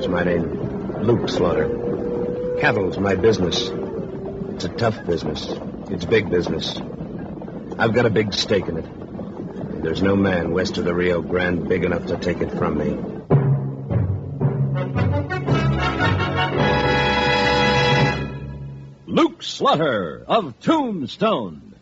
Slaughter's my name. Luke Slaughter. Cattle's my business. It's a tough business. It's big business. I've got a big stake in it. And there's no man west of the Rio Grande big enough to take it from me. Luke Slaughter of Tombstone.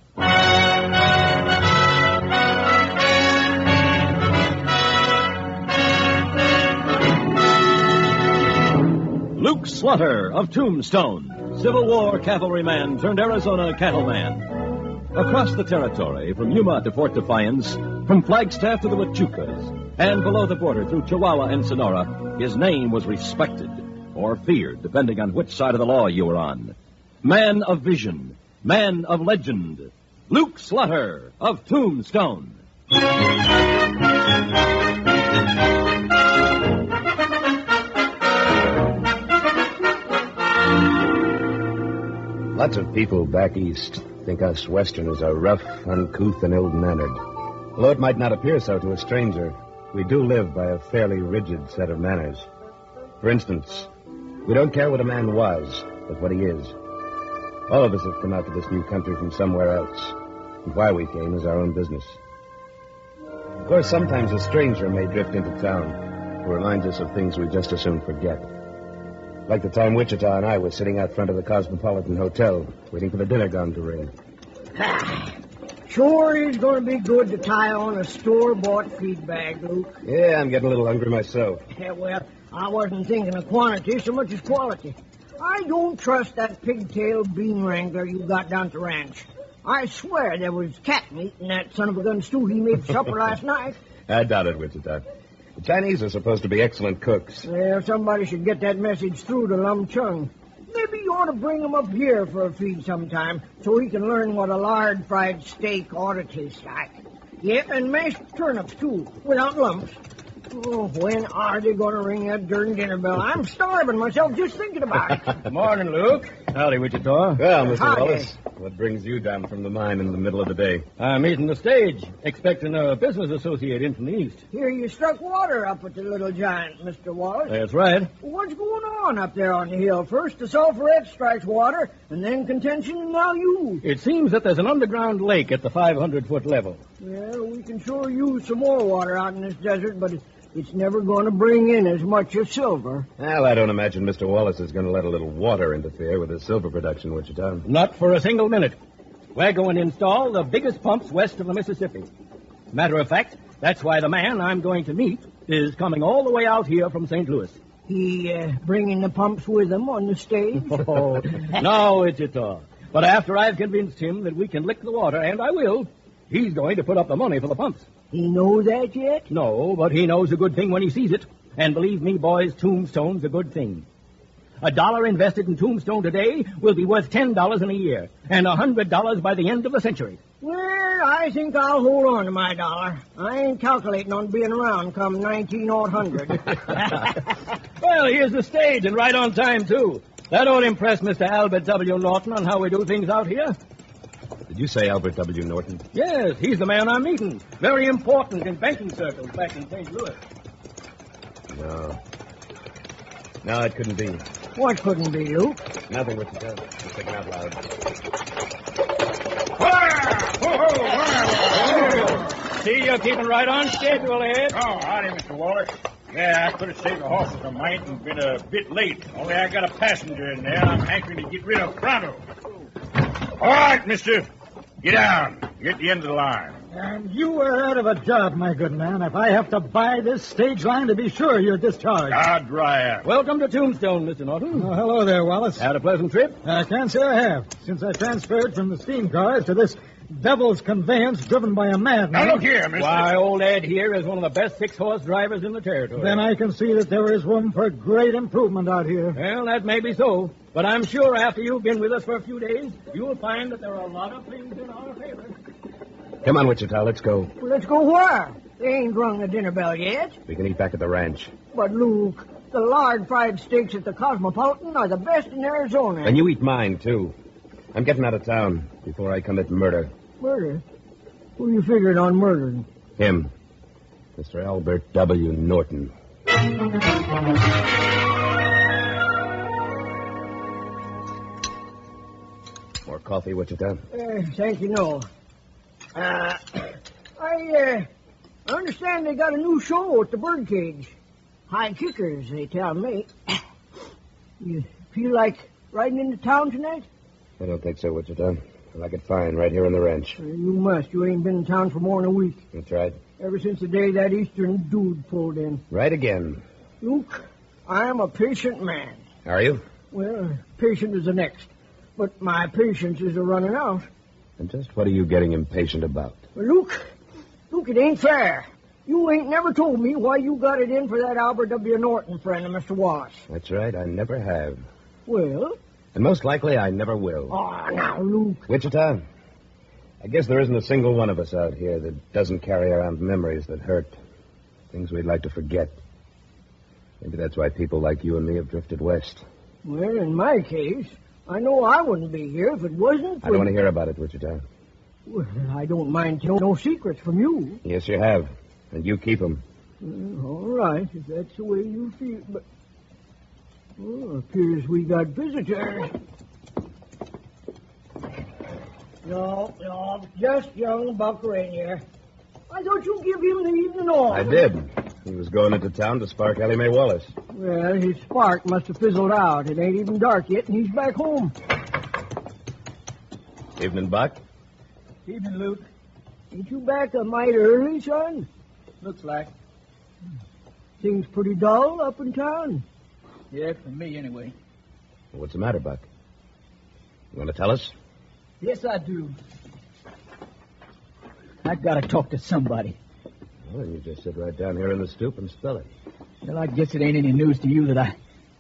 Luke Slaughter of Tombstone, Civil War cavalryman turned Arizona cattleman. Across the territory, from Yuma to Fort Defiance, from Flagstaff to the Huachucas, and below the border through Chihuahua and Sonora, his name was respected or feared, depending on which side of the law you were on. Man of vision, man of legend, Luke Slaughter of Tombstone. Lots of people back east think us Westerners are rough, uncouth, and ill-mannered. Although it might not appear so to a stranger, we do live by a fairly rigid set of manners. For instance, we don't care what a man was, but what he is. All of us have come out to this new country from somewhere else, and why we came is our own business. Of course, sometimes a stranger may drift into town who reminds us of things we just as soon forget. Like the time Wichita and I were sitting out front of the Cosmopolitan Hotel, waiting for the dinner gong to ring. Sure is going to be good to tie on a store-bought feed bag, Luke. Yeah, I'm getting a little hungry myself. Yeah, well, I wasn't thinking of quantity so much as quality. I don't trust that pigtail bean wrangler you got down at the ranch. I swear there was cat meat in that son of a gun stew he made for supper last night. I doubt it, Wichita. The Chinese are supposed to be excellent cooks. Well, somebody should get that message through to Lum Chung. Maybe you ought to bring him up here for a feed sometime so he can learn what a lard-fried steak ought to taste like. Yep, and mashed turnips, too, without lumps. Oh, when are they going to ring that darn dinner bell? I'm starving myself just thinking about it. Good morning, Luke. Howdy, Wichita. Well, Mr. Howdy. Wallace, what brings you down from the mine in the middle of the day? I'm meeting the stage, expecting a business associate in from the east. Here you struck water up at the Little Giant, Mr. Wallace. That's right. What's going on up there on the hill? First the sulphurette strikes water, and then contention, and now you. It seems that there's an underground lake at the 500-foot level. Well, we can sure use some more water out in this desert, but it's never going to bring in as much as silver. Well, I don't imagine Mr. Wallace is going to let a little water interfere with his silver production, Wichita. Not for a single minute. We're going to install the biggest pumps west of the Mississippi. Matter of fact, that's why the man I'm going to meet is coming all the way out here from St. Louis. He bringing the pumps with him on the stage? Oh, no, Wichita. But after I've convinced him that we can lick the water, and I will, he's going to put up the money for the pumps. He know that yet? No, but he knows a good thing when he sees it. And believe me, boys, Tombstone's a good thing. $1 invested in Tombstone today will be worth $10 in a year, and $100 by the end of the century. Well, I think I'll hold on to my dollar. I ain't calculating on being around come 1900. Well, here's the stage, and right on time, too. That ought to impress Mr. Albert W. Norton on how we do things out here. Did you say Albert W. Norton? Yes, he's the man I'm meeting. Very important in banking circles back in St. Louis. No, it couldn't be. What couldn't be, Luke? Nothing, Wichita. Just thinking out loud. See, you're keeping right on schedule, Ed. Oh, howdy, Mr. Wallace. Yeah, I could have saved the horses a mite and been a bit late. Only I got a passenger in there I'm hankering to get rid of pronto. All right, mister. Get down. You're at the end of the line. And you are out of a job, my good man. If I have to buy this stage line to be sure you're discharged. Ah, dry up. Welcome to Tombstone, Mr. Norton. Oh, hello there, Wallace. Had a pleasant trip? I can't say I have, since I transferred from the steam cars to this devil's conveyance driven by a madman. Now, look here, mister. Why, old Ed here is one of the best 6-horse drivers in the territory. Then I can see that there is room for great improvement out here. Well, that may be so. But I'm sure after you've been with us for a few days, you'll find that there are a lot of things in our favor. Come on, Wichita, let's go. Well, let's go where? They ain't rung the dinner bell yet. We can eat back at the ranch. But, Luke, the lard-fried steaks at the Cosmopolitan are the best in Arizona. And you eat mine, too. I'm getting out of town before I commit murder. Murder? Who you figured on murdering? Him. Mr. Albert W. Norton. coffee, Wichita? Thank you, no. I understand they got a new show at the Birdcage. High kickers, they tell me. You feel like riding into town tonight? I don't think so, Wichita. I like it fine right here on the ranch. You must. You ain't been in town for more than a week. That's right. Ever since the day that eastern dude pulled in. Right again. Luke, I'm a patient man. Are you? Well, patient is the next. But my patience is a-running out. And just what are you getting impatient about? Well, Luke, it ain't fair. You ain't never told me why you got it in for that Albert W. Norton friend of Mr. Wallace. That's right, I never have. Well? And most likely I never will. Oh, now, Luke. Wichita, I guess there isn't a single one of us out here that doesn't carry around memories that hurt. Things we'd like to forget. Maybe that's why people like you and me have drifted west. Well, in my case, I know I wouldn't be here if it wasn't for... I don't want to hear about it, Wichita. Well, I don't mind telling no secrets from you. Yes, you have. And you keep them. All right, if that's the way you feel. But, appears we got visitors. No, just young Buck Rainier. I thought you'd give him the evening off. I did. He was going into town to spark Ellie Mae Wallace. Well, his spark must have fizzled out. It ain't even dark yet, and he's back home. Evening, Buck. Evening, Luke. Ain't you back a mite early, son? Looks like. Things pretty dull up in town. Yeah, for me, anyway. What's the matter, Buck? You want to tell us? Yes, I do. I gotta talk to somebody. Well, then you just sit right down here in the stoop and spell it. Well, I guess it ain't any news to you that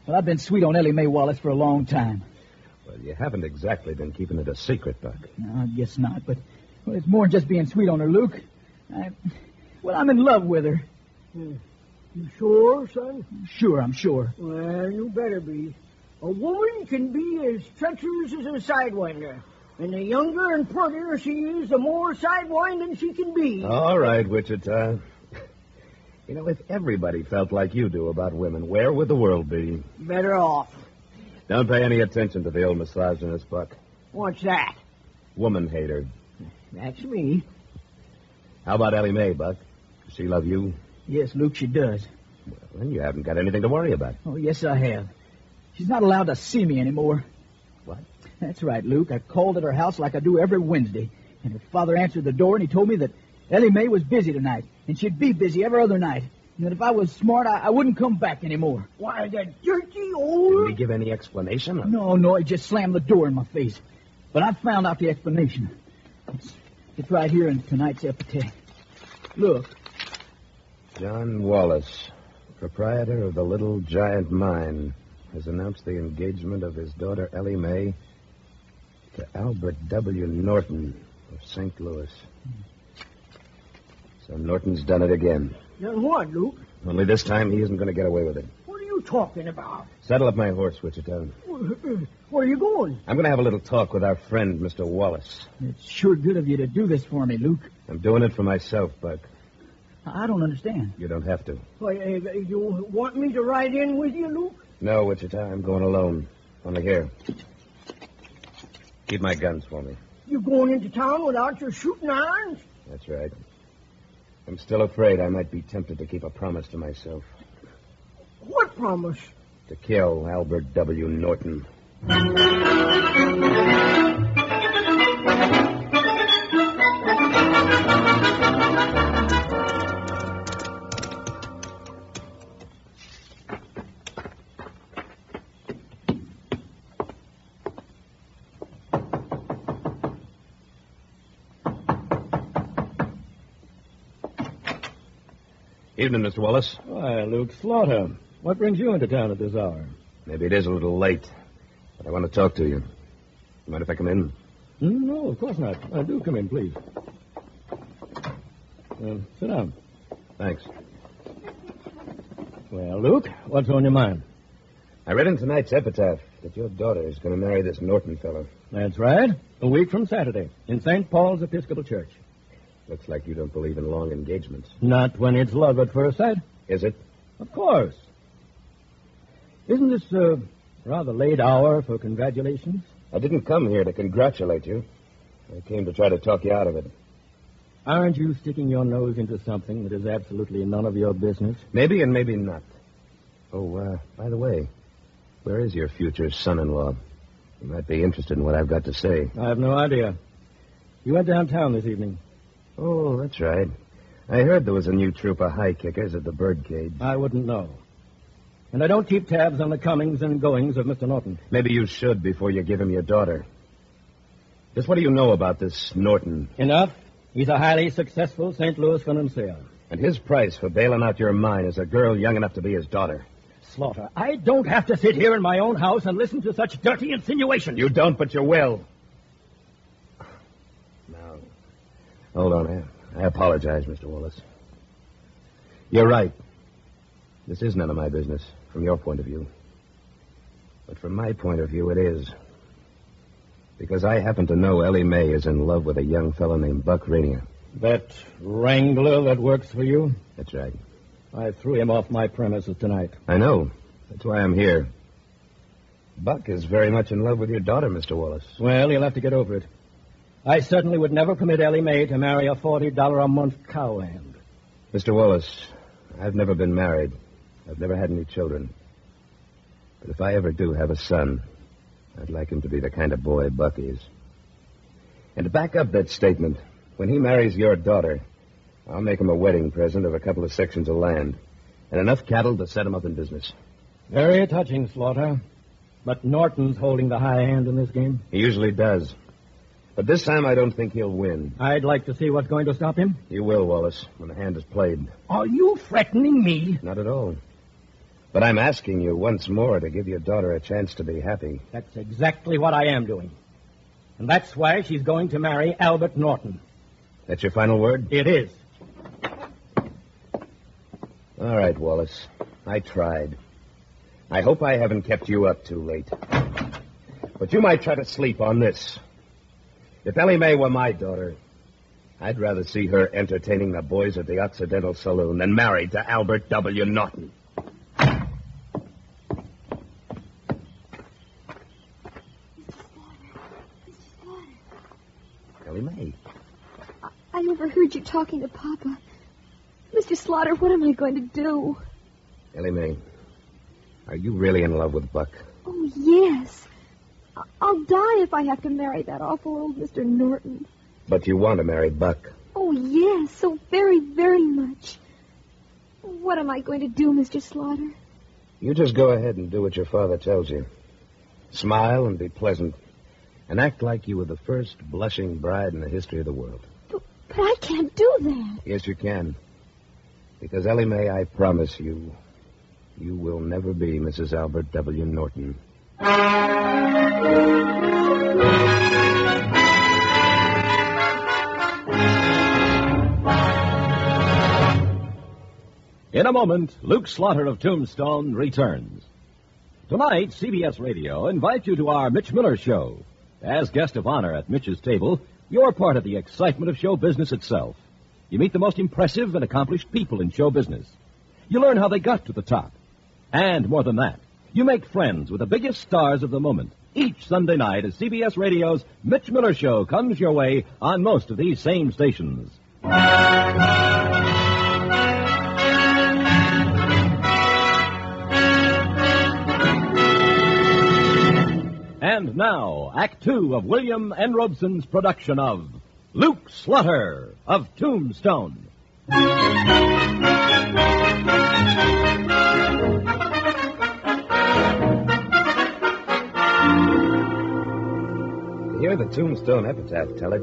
I've been sweet on Ellie Mae Wallace for a long time. Well, you haven't exactly been keeping it a secret, Buck. No, I guess not, but it's more than just being sweet on her, Luke. I'm in love with her. You sure, son? Sure, I'm sure. Well, you better be. A woman can be as treacherous as a sidewinder. And the younger and prettier she is, the more sidewinding she can be. All right, Wichita. You know, if everybody felt like you do about women, where would the world be? Better off. Don't pay any attention to the old misogynist, Buck. What's that? Woman hater. That's me. How about Ellie Mae, Buck? Does she love you? Yes, Luke, she does. Well, then you haven't got anything to worry about. Oh, yes, I have. She's not allowed to see me anymore. What? That's right, Luke. I called at her house like I do every Wednesday. And her father answered the door, and he told me that Ellie Mae was busy tonight. And she'd be busy every other night. And that if I was smart, I wouldn't come back anymore. Why, the dirty old... Did he give any explanation? No, he just slammed the door in my face. But I found out the explanation. It's right here in tonight's epitaph. Look. John Wallace, proprietor of the Little Giant Mine, has announced the engagement of his daughter Ellie Mae to Albert W. Norton of St. Louis. So Norton's done it again. Done what, Luke? Only this time he isn't going to get away with it. What are you talking about? Saddle up my horse, Wichita. Where are you going? I'm going to have a little talk with our friend, Mr. Wallace. It's sure good of you to do this for me, Luke. I'm doing it for myself, Buck. I don't understand. You don't have to. Why, you want me to ride in with you, Luke? No, Wichita, I'm going alone. Only here. Keep my guns for me. You going into town without your shooting irons? That's right. I'm still afraid I might be tempted to keep a promise to myself. What promise? To kill Albert W. Norton. Evening, Mr. Wallace. Why, Luke Slaughter. What brings you into town at this hour? Maybe it is a little late, but I want to talk to you. Mind if I come in? No, of course not. Do come in, please. Sit down. Thanks. Well, Luke, what's on your mind? I read in tonight's epitaph that your daughter is going to marry this Norton fellow. That's right. A week from Saturday in St. Paul's Episcopal Church. Looks like you don't believe in long engagements. Not when it's love at first sight. Is it? Of course. Isn't this a rather late hour for congratulations? I didn't come here to congratulate you. I came to try to talk you out of it. Aren't you sticking your nose into something that is absolutely none of your business? Maybe and maybe not. Oh, by the way, where is your future son-in-law? You might be interested in what I've got to say. I have no idea. You went downtown this evening. Oh, that's right. I heard there was a new troop of high kickers at the birdcage. I wouldn't know. And I don't keep tabs on the comings and goings of Mr. Norton. Maybe you should before you give him your daughter. Just what do you know about this Norton? Enough. He's a highly successful St. Louis financier. And his price for bailing out your mine is a girl young enough to be his daughter. Slaughter, I don't have to sit here in my own house and listen to such dirty insinuations. You don't, but you will. Now, hold on. I apologize, Mr. Wallace. You're right. This is none of my business, from your point of view. But from my point of view, it is. Because I happen to know Ellie Mae is in love with a young fellow named Buck Rainier. That wrangler that works for you? That's right. I threw him off my premises tonight. I know. That's why I'm here. Buck is very much in love with your daughter, Mr. Wallace. Well, he'll have to get over it. I certainly would never permit Ellie Mae to marry a $40 a month cowhand. Mr. Wallace, I've never been married. I've never had any children. But if I ever do have a son, I'd like him to be the kind of boy Buck is. And to back up that statement, when he marries your daughter, I'll make him a wedding present of a couple of sections of land and enough cattle to set him up in business. Very touching, Slaughter. But Norton's holding the high hand in this game. He usually does. But this time I don't think he'll win. I'd like to see what's going to stop him. You will, Wallace, when the hand is played. Are you threatening me? Not at all. But I'm asking you once more to give your daughter a chance to be happy. That's exactly what I am doing. And that's why she's going to marry Albert Norton. That's your final word? It is. All right, Wallace. I tried. I hope I haven't kept you up too late. But you might try to sleep on this. If Ellie Mae were my daughter, I'd rather see her entertaining the boys at the Occidental Saloon than married to Albert W. Norton. Ellie Mae. I overheard you talking to Papa. Mr. Slaughter, what am I going to do? Ellie Mae, are you really in love with Buck? Oh, yes. I'll die if I have to marry that awful old Mr. Norton. But you want to marry Buck? Oh, yes, so very, very much. What am I going to do, Mr. Slaughter? You just go ahead and do what your father tells you. Smile and be pleasant. And act like you were the first blushing bride in the history of the world. But I can't do that. Yes, you can. Because, Ellie Mae, I promise you, you will never be Mrs. Albert W. Norton. In a moment, Luke Slaughter of Tombstone returns. Tonight, CBS Radio invites you to our Mitch Miller Show. As guest of honor at Mitch's table, you're part of the excitement of show business itself. You meet the most impressive and accomplished people in show business. You learn how they got to the top. And more than that, you make friends with the biggest stars of the moment. Each Sunday night as CBS Radio's Mitch Miller Show comes your way on most of these same stations. And now, Act Two of William N. Robson's production of Luke Slaughter of Tombstone. To hear the Tombstone epitaph tell it,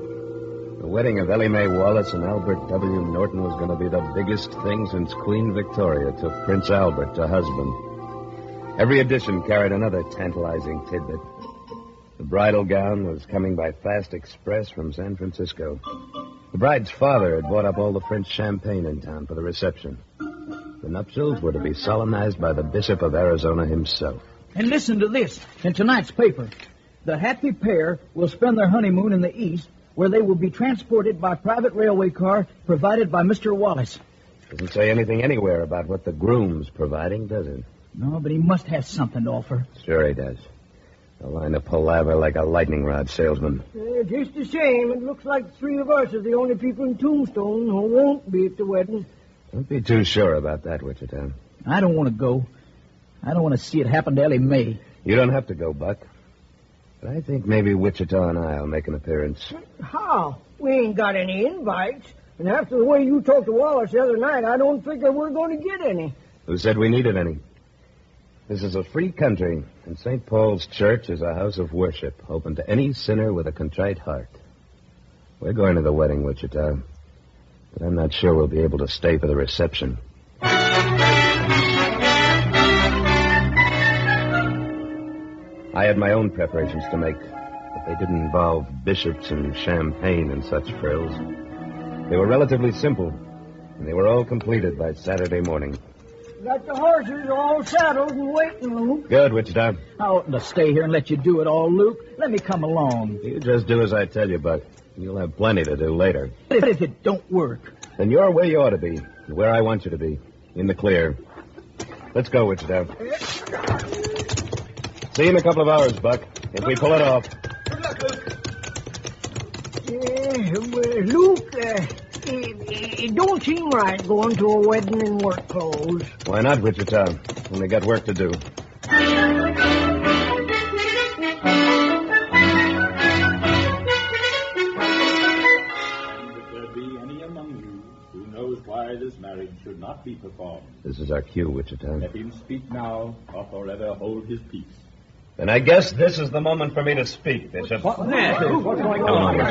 the wedding of Ellie Mae Wallace and Albert W. Norton was going to be the biggest thing since Queen Victoria took Prince Albert to husband. Every edition carried another tantalizing tidbit. The bridal gown was coming by fast express from San Francisco. The bride's father had bought up all the French champagne in town for the reception. The nuptials were to be solemnized by the Bishop of Arizona himself. And listen to this in tonight's paper. The happy pair will spend their honeymoon in the East, where they will be transported by private railway car provided by Mr. Wallace. Doesn't say anything anywhere about what the groom's providing, does it? No, but he must have something to offer. Sure he does. A line of palaver like a lightning rod salesman. Just the same, it looks like 3 of us are the only people in Tombstone who won't be at the wedding. Don't be too sure about that, Wichita. I don't want to go. I don't want to see it happen to Ellie Mae. You don't have to go, Buck. But I think maybe Wichita and I'll make an appearance. How? We ain't got any invites. And after the way you talked to Wallace the other night, I don't figure we're going to get any. Who said we needed any? This is a free country, and St. Paul's Church is a house of worship, open to any sinner with a contrite heart. We're going to the wedding, Wichita, but I'm not sure we'll be able to stay for the reception. I had my own preparations to make, but they didn't involve bishops and champagne and such frills. They were relatively simple, and they were all completed by Saturday morning. Got the horses all saddled and waiting, Luke. Good, Wichita. I oughtn't to stay here and let you do it all, Luke. Let me come along. You just do as I tell you, Buck. You'll have plenty to do later. But if it don't work... Then you're where you ought to be, and where I want you to be, in the clear. Let's go, Wichita. See you in a couple of hours, Buck, if we pull it off. Good luck, Luke. Luke, it don't seem right going to a wedding in work clothes. Why not, Wichita? Only got work to do. If there be any among you who knows why this marriage should not be performed, This is our cue, Wichita. let him speak now or forever hold his peace. Then I guess this is the moment for me to speak, Bishop. What's going on?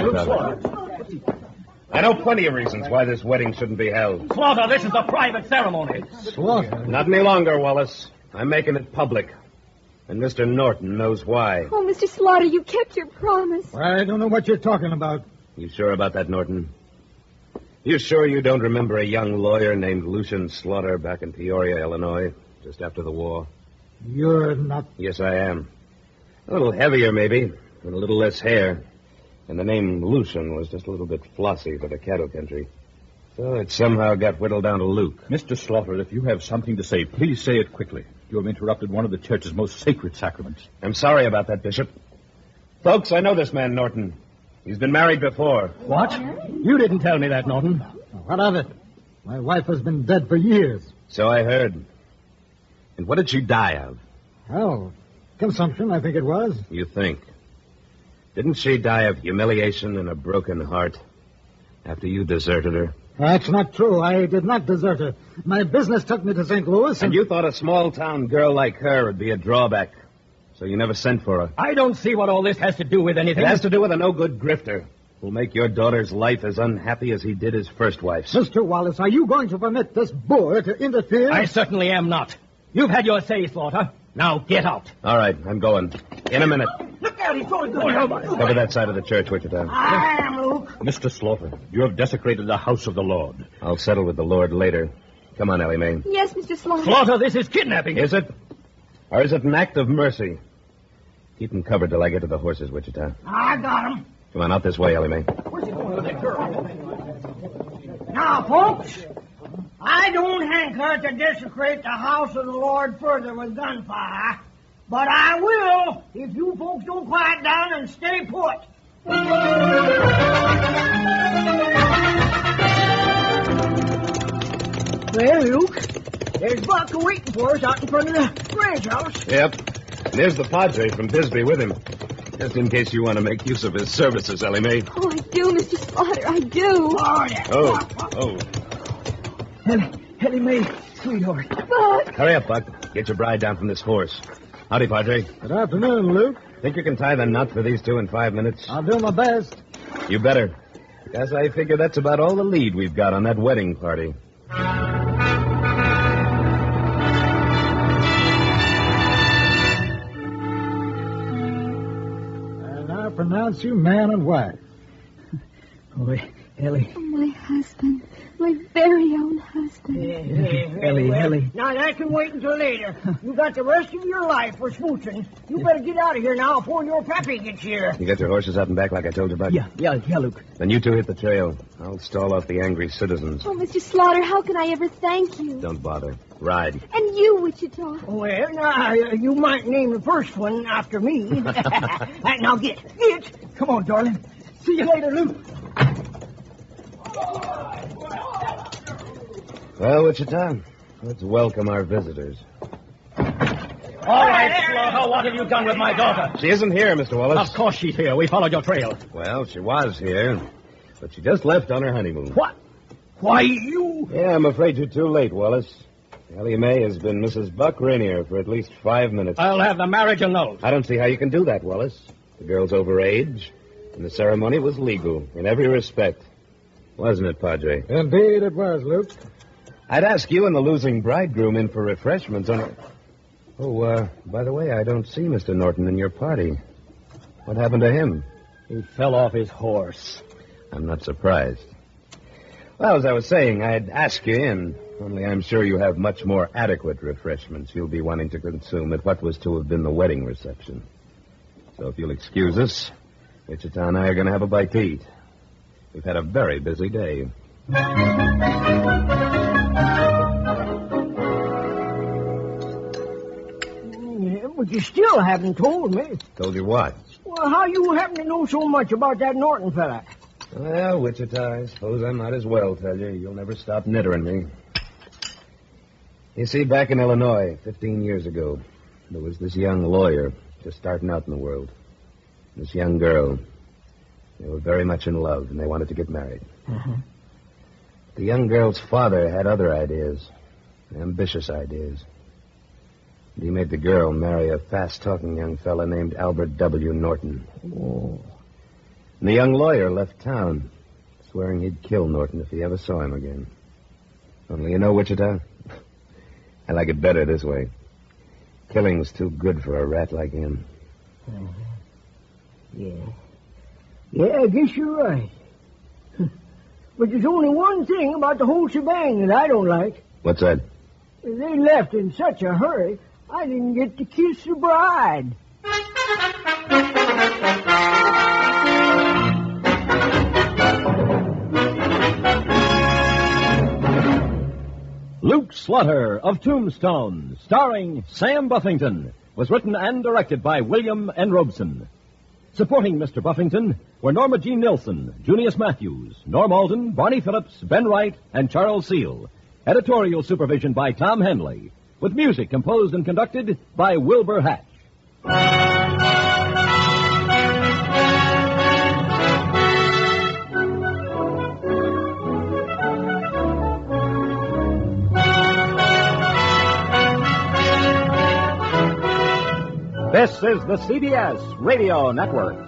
I know plenty of reasons why this wedding shouldn't be held. Slaughter, this is a private ceremony. Not any longer, Wallace. I'm making it public. And Mr. Norton knows why. Oh, Mr. Slaughter, you kept your promise. I don't know what you're talking about. You sure about that, Norton? You sure you don't remember a young lawyer named Lucian Slaughter back in Peoria, Illinois, just after the war? You're not... Yes, I am. A little heavier, maybe, and a little less hair. And the name Lucian was just a little bit flossy for the cattle country. So it somehow got whittled down to Luke. Mr. Slaughter, if you have something to say, please say it quickly. You have interrupted one of the church's most sacred sacraments. I'm sorry about that, Bishop. Folks, I know this man, Norton. He's been married before. What? You didn't tell me that, Norton. What of it? My wife has been dead for years. So I heard. And what did she die of? Oh, consumption, I think it was. You think? Didn't she die of humiliation and a broken heart after you deserted her? That's not true. I did not desert her. My business took me to St. Louis, And you thought a small-town girl like her would be a drawback, so you never sent for her. I don't see what all this has to do with anything. It has to do with a no-good grifter who'll make your daughter's life as unhappy as he did his first wife's. Mr. Wallace, are you going to permit this boor to interfere? I certainly am not. You've had your say, Slaughter. Now get out. All right, I'm going. In a minute. Look out, he's going to Cover that side of the church, Wichita. I am, Luke. Mr. Slaughter, you have desecrated the house of the Lord. I'll settle with the Lord later. Come on, Ellie Mae. Yes, Mr. Slaughter. Slaughter, this is kidnapping. Is it? Or is it an act of mercy? Keep them covered till I get to the horses, Wichita. I got him. Come on, out this way, Ellie Mae. Where's he going with that girl? Now, folks, I don't hanker to desecrate the house of the Lord further with gunfire, but I will if you folks don't quiet down and stay put. Well, Luke, there's Buck waiting for us out in front of the ranch house. Yep. And there's the Padre from Bisbee with him. Just in case you want to make use of his services, Ellie Mae. Oh, I do, Mr. Slaughter, I do. Oh, yeah. Oh. Ellie Mae, sweetheart. Buck. Hurry up, Buck. Get your bride down from this horse. Howdy, Padre. Good afternoon, Luke. Think you can tie the knot for these two in 5 minutes? I'll do my best. You better. Because I figure that's about all the lead we've got on that wedding party. And I pronounce you man and wife. Oh, Ellie. Oh, my husband. My very own husband. Ellie. Now, that can wait until later. You got the rest of your life for smooching. You better get out of here now before your pappy gets here. You got your horses out and back like I told you about? Yeah, Luke. Then you two hit the trail. I'll stall off the angry citizens. Oh, Mr. Slaughter, how can I ever thank you? Don't bother. Ride. And you, Wichita. Well, now, you might name the first one after me. Now, get. Come on, darling. See you later, Luke. Well, Wichita, let's welcome our visitors. All right, Slaughter, what have you done with my daughter? She isn't here, Mr. Wallace. Of course she's here. We followed your trail. Well, she was here, but she just left on her honeymoon. What? Why, you... Yeah, I'm afraid you're too late, Wallace. Ellie Mae has been Mrs. Buck Rainier for at least 5 minutes. I'll have the marriage annulled. I don't see how you can do that, Wallace. The girl's over age, and the ceremony was legal in every respect. Wasn't it, Padre? Indeed it was, Luke. I'd ask you and the losing bridegroom in for refreshments on... Oh, by the way, I don't see Mr. Norton in your party. What happened to him? He fell off his horse. I'm not surprised. Well, as I was saying, I'd ask you in, only I'm sure you have much more adequate refreshments you'll be wanting to consume at what was to have been the wedding reception. So if you'll excuse us, Wichita and I are going to have a bite to eat. We've had a very busy day. But you still haven't told me. Told you what? Well, how you happen to know so much about that Norton fella? Well, Wichita, I suppose I might as well tell you. You'll never stop knittering me. You see, back in Illinois, 15 years ago, there was this young lawyer just starting out in the world. This young girl. They were very much in love, and they wanted to get married. Uh-huh. The young girl's father had other ideas, ambitious ideas. And he made the girl marry a fast-talking young fella named Albert W. Norton. Oh. And the young lawyer left town, swearing he'd kill Norton if he ever saw him again. Only you know, Wichita, I like it better this way. Killing's too good for a rat like him. Uh-huh. Yeah, I guess you're right. But there's only one thing about the whole shebang that I don't like. What's that? They left in such a hurry, I didn't get to kiss the bride. Luke Slaughter of Tombstone, starring Sam Buffington, was written and directed by William N. Robeson. Supporting Mr. Buffington were Norma Jean Nilsson, Junius Matthews, Norm Alden, Barney Phillips, Ben Wright, and Charles Seal. Editorial supervision by Tom Henley, with music composed and conducted by Wilbur Hatch. This is the CBS Radio Network.